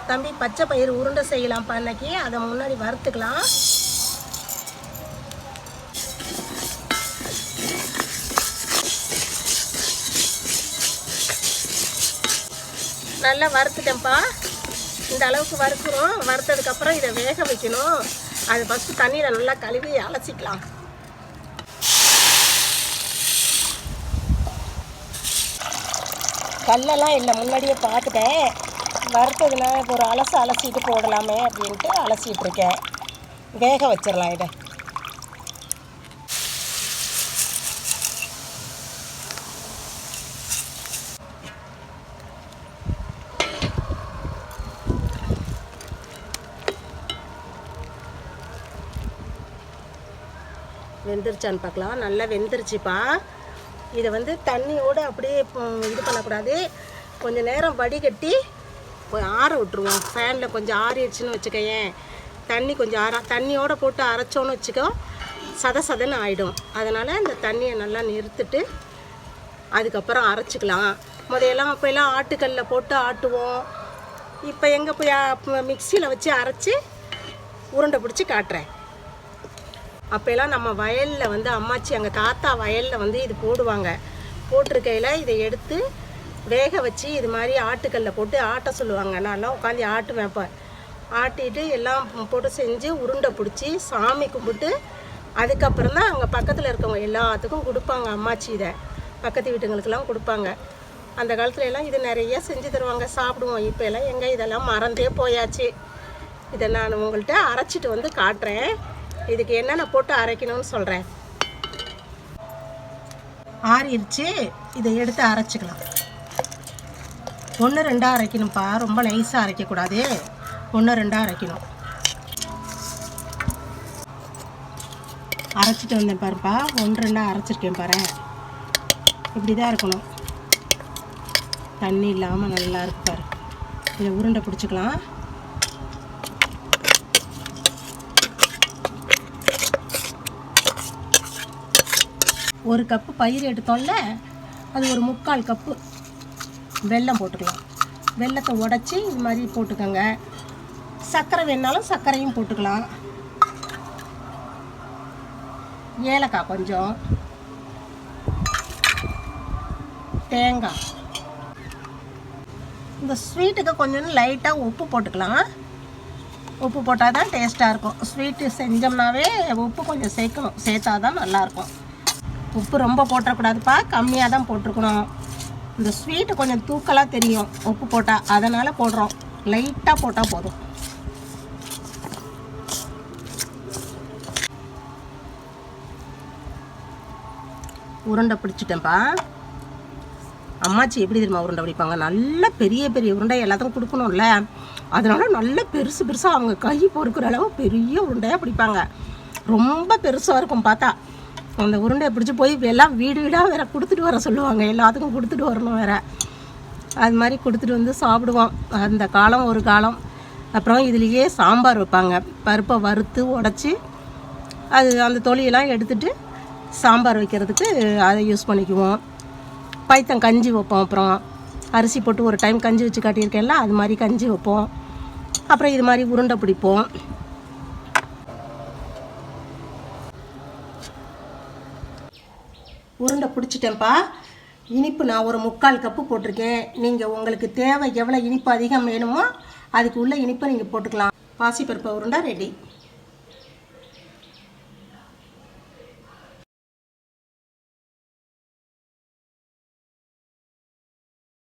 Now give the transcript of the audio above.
தம்பி பச்சை பயிறு உருண்டை செய்யலாம்ப்பா இன்னைக்கு. அதை முன்னாடி வறுத்துக்கலாம். நல்லா வறுத்துட்டேன்ப்பா. இந்த அளவுக்கு வறுக்கிறோம். வறுத்ததுக்கப்புறம் இதை வேக வைக்கணும். அது ஃபஸ்ட்டு தண்ணியில் நல்லா கழுவி அலசிக்கலாம். கல்லெல்லாம் இல்லை, முன்னாடியே பார்த்துட்டேன். வறுத்ததுனா ஒரு அலசிட்டு போடலாமே அப்படின்ட்டு அலசிட்டு இருக்கேன். வேக வச்சிடலாம் இதை. வெந்துருச்சான்னு பார்க்கலாம். நல்லா வெந்துருச்சுப்பா. இதை தண்ணியோடு அப்படியே இது பண்ணக்கூடாது. கொஞ்சம் நேரம் வடிகட்டி ஆற விட்டுருவோம். ஃபேனில் கொஞ்சம் ஆறிடுச்சுன்னு வச்சுக்கேன். தண்ணி கொஞ்சம் தண்ணியோடு போட்டு அரைச்சோன்னு வச்சுக்கோ, சதன்னு ஆகிடும். அதனால் இந்த தண்ணியை நல்லா நிறுத்திட்டு அதுக்கப்புறம் அரைச்சிக்கலாம். முதையெல்லாம் அப்போல்லாம் ஆட்டுக்கல்லில் போட்டு ஆட்டுவோம். இப்போ எங்கே போய் மிக்சியில் வச்சு அரைச்சி உருண்டை பிடிச்சி காட்டுறேன். அப்போல்லாம் நம்ம வயலில் அம்மாச்சி எங்கள் தாத்தா வயலில் இது போடுவாங்க. போட்டிருக்கையில் இதை எடுத்து வேக வச்சு இது மாதிரி ஆட்டுக்கல்லில் போட்டு ஆட்ட சொல்லுவாங்க. நான்லாம் உட்காந்து ஆட்டுவேன். இப்போ ஆட்டிட்டு எல்லாம் போட்டு செஞ்சு உருண்டை பிடிச்சி சாமி கும்பிட்டு அதுக்கப்புறம் தான் அங்கே பக்கத்தில் இருக்கவங்க எல்லாத்துக்கும் கொடுப்பாங்க. அம்மாச்சி இதை பக்கத்து வீட்டுங்களுக்கெல்லாம் கொடுப்பாங்க. அந்த காலத்துல எல்லாம் இது நிறைய செஞ்சு தருவாங்க, சாப்பிடுவோம். இப்போ எல்லாம் எங்கே இதெல்லாம் மறந்தே போயாச்சு. இதை நான் உங்கள்கிட்ட அரைச்சிட்டு காட்டுறேன். இதுக்கு என்னென்ன போட்டு அரைக்கணும்னு சொல்கிறேன். ஆறிடுச்சு. இதை எடுத்து அரைச்சிக்கலாம். 1-2 அரைக்கணும்ப்பா. ரொம்ப நைஸாக அரைக்கக்கூடாது. 1-2 அரைக்கணும். அரைச்சிட்டு வந்தேன் பாருப்பா. 1-2 அரைச்சிருக்கேன் பாரு. இப்படி தான் இருக்கணும். தண்ணி இல்லாமல் நல்லா இருக்கு பாரு. இதை உருண்டை பிடிச்சிக்கலாம். ஒரு கப்பு பயிர் எடுத்தோம்ல, அது ஒரு 3/4 கப்பு வெல்லம் போட்டுக்கலாம். வெல்லத்தை உடச்சி இது மாதிரி போட்டுக்கோங்க. சர்க்கரை வேணாலும் சர்க்கரையும் போட்டுக்கலாம். ஏலக்காய் கொஞ்சம், தேங்காய். இந்த ஸ்வீட்டுக்கு கொஞ்சம் லைட்டாக உப்பு போட்டுக்கலாம். உப்பு போட்டால் தான் டேஸ்ட்டாக இருக்கும். ஸ்வீட்டு செஞ்சோம்னாவே உப்பு கொஞ்சம் சேர்க்கணும். சேர்த்தா தான் நல்லாயிருக்கும். உப்பு ரொம்ப போட்டக்கூடாதுப்பா, கம்மியாக தான் போட்டிருக்கணும். இந்த ஸ்வீட்டு கொஞ்சம் தூக்கலாக தெரியும் உப்பு போட்டால், அதனால் போடுறோம். லைட்டாக போட்டால் போதும். உருண்டை பிடிச்சிட்டேன்ப்பா. அம்மாச்சி எப்படி தெரியுமா உருண்டை பிடிப்பாங்க? நல்ல பெரிய பெரிய உருண்டை எல்லாத்துக்கும் கொடுக்கணும்ல, அதனால நல்ல பெருசாக அவங்க கை பொறுக்கிற அளவு பெரிய உருண்டையாக பிடிப்பாங்க. ரொம்ப பெருசாக இருக்கும் பார்த்தா. அந்த உருண்டையை பிடிச்சி போய் எல்லாம் வீடாக வேறு கொடுத்துட்டு வர சொல்லுவாங்க. எல்லாத்துக்கும் கொடுத்துட்டு வரணும் வேறு. அது மாதிரி கொடுத்துட்டு சாப்பிடுவோம். அந்த காலம் ஒரு காலம். அப்புறம் இதுலேயே சாம்பார் வைப்பாங்க. பருப்பை வறுத்து உடச்சி அது அந்த தொலியெல்லாம் எடுத்துகிட்டு சாம்பார் வைக்கிறதுக்கு அதை யூஸ் பண்ணிக்குவோம். பைத்தம் கஞ்சி வைப்போம். அப்புறம் அரிசி போட்டு ஒரு டைம் கஞ்சி வச்சு காட்டியிருக்கேன்ல, அது மாதிரி கஞ்சி வைப்போம். அப்புறம் இது மாதிரி உருண்டை பிடிப்போம். உருண்டை பிடிச்சிட்டேன்ப்பா. இனிப்பு நான் ஒரு 3/4 கப்பு போட்டிருக்கேன். நீங்கள் உங்களுக்கு தேவை எவ்வளோ இனிப்பு அதிகம் வேணுமோ அதுக்கு உள்ள இனிப்பை நீங்கள் போட்டுக்கலாம். பாசிப்பருப்பு உருண்டை ரெடி.